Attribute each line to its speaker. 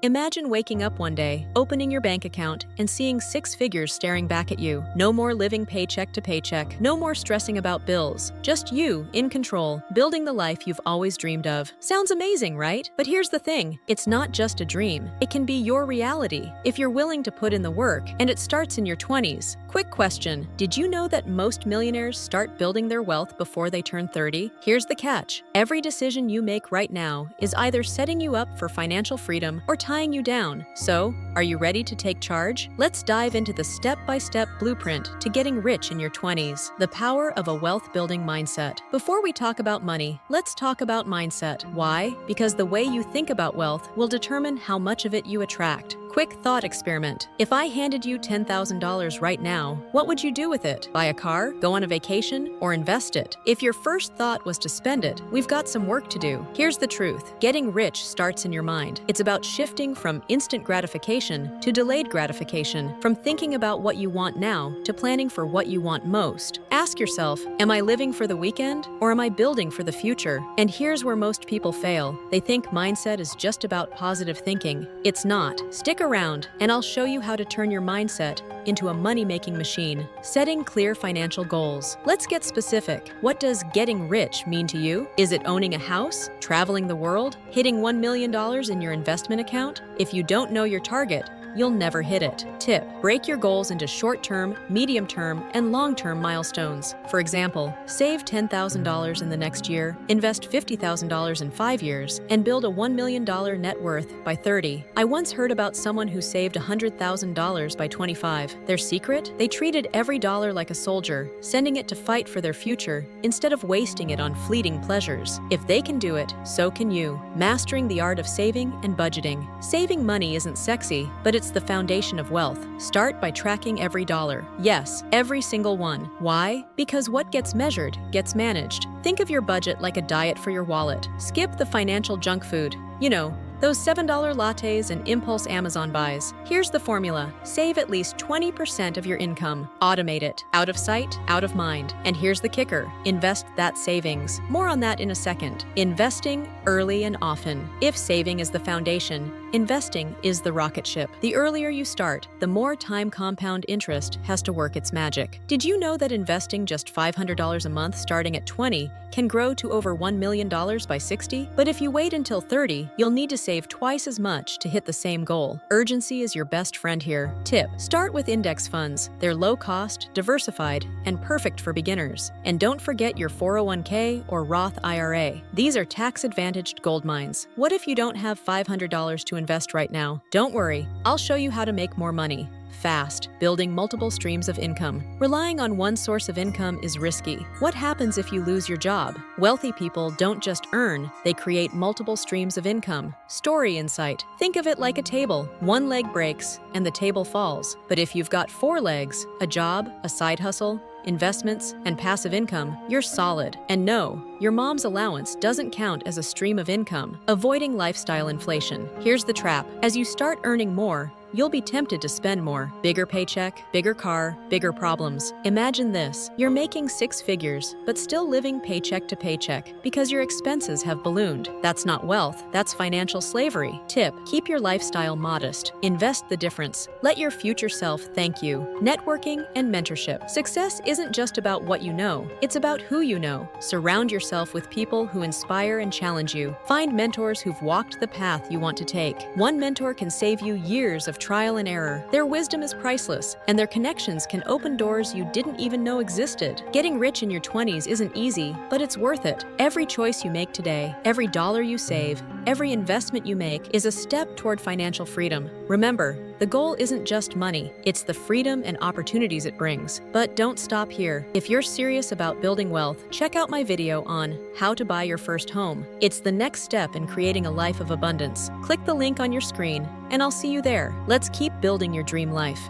Speaker 1: Imagine waking up one day, opening your bank account, and seeing six figures staring back at you. No more living paycheck to paycheck. No more stressing about bills. Just you, in control, building the life you've always dreamed of. Sounds amazing, right? But here's the thing. It's not just a dream. It can be your reality if you're willing to put in the work, and it starts in your 20s. Quick question. Did you know that most millionaires start building their wealth before they turn 30? Here's the catch. Every decision you make right now is either setting you up for financial freedom or tying you down. So, are you ready to take charge? Let's dive into the step-by-step blueprint to getting rich in your 20s. The power of a wealth-building mindset. Before we talk about money, let's talk about mindset. Why? Because the way you think about wealth will determine how much of it you attract. Quick thought experiment. If I handed you $10,000 right now, what would you do with it? Buy a car, go on a vacation, or invest it? If your first thought was to spend it, we've got some work to do. Here's the truth. Getting rich starts in your mind. It's about shifting from instant gratification to delayed gratification, from thinking about what you want now to planning for what you want most. Ask yourself, am I living for the weekend or am I building for the future? And here's where most people fail. They think mindset is just about positive thinking. It's not. Stick around, and I'll show you how to turn your mindset into a money-making machine. Setting clear financial goals. Let's get specific. What does getting rich mean to you? Is it owning a house, traveling the world, hitting $1 million in your investment account? If you don't know your target, you'll never hit it. Tip: break your goals into short-term, medium-term, and long-term milestones. For example, save $10,000 in the next year, invest $50,000 in 5 years, and build a $1 million net worth by 30. I once heard about someone who saved $100,000 by 25. Their secret? They treated every dollar like a soldier, sending it to fight for their future instead of wasting it on fleeting pleasures. If they can do it, so can you. Mastering the art of saving and budgeting. Saving money isn't sexy, but it's the foundation of wealth. Start by tracking every dollar. Yes, every single one. Why? Because what gets measured gets managed. Think of your budget like a diet for your wallet. Skip the financial junk food. You know, those $7 lattes and impulse Amazon buys. Here's the formula. Save at least 20% of your income. Automate it. Out of sight, out of mind. And here's the kicker. Invest that savings. More on that in a second. Investing early and often. If saving is the foundation, investing is the rocket ship. The earlier you start, the more time compound interest has to work its magic. Did you know that investing just $500 a month starting at 20 can grow to over $1 million by 60? But if you wait until 30, you'll need to save twice as much to hit the same goal. Urgency is your best friend here. Tip: start with index funds. They're low cost, diversified, and perfect for beginners. And don't forget your 401k or Roth IRA. These are tax-advantaged gold mines. What if you don't have $500 to invest right now? Don't worry, I'll show you how to make more money. Fast, building multiple streams of income. Relying on one source of income is risky. What happens if you lose your job? Wealthy people don't just earn, they create multiple streams of income. Story insight. Think of it like a table. One leg breaks and the table falls. But if you've got 4 legs, a job, a side hustle, investments, and passive income, you're solid. And no, your mom's allowance doesn't count as a stream of income. Avoiding lifestyle inflation. Here's the trap. As you start earning more, you'll be tempted to spend more. Bigger paycheck, bigger car, bigger problems. Imagine this. You're making 6 figures, but still living paycheck to paycheck because your expenses have ballooned. That's not wealth, that's financial slavery. Tip: keep your lifestyle modest. Invest the difference. Let your future self thank you. Networking and mentorship. Success isn't just about what you know, it's about who you know. Surround yourself with people who inspire and challenge you. Find mentors who've walked the path you want to take. One mentor can save you years of trial and error. Their wisdom is priceless, and their connections can open doors you didn't even know existed. Getting rich in your 20s isn't easy, but it's worth it. Every choice you make today, every dollar you save, every investment you make is a step toward financial freedom. Remember, the goal isn't just money, it's the freedom and opportunities it brings. But don't stop here. If you're serious about building wealth, check out my video on how to buy your first home. It's the next step in creating a life of abundance. Click the link on your screen, and I'll see you there. Let's keep building your dream life.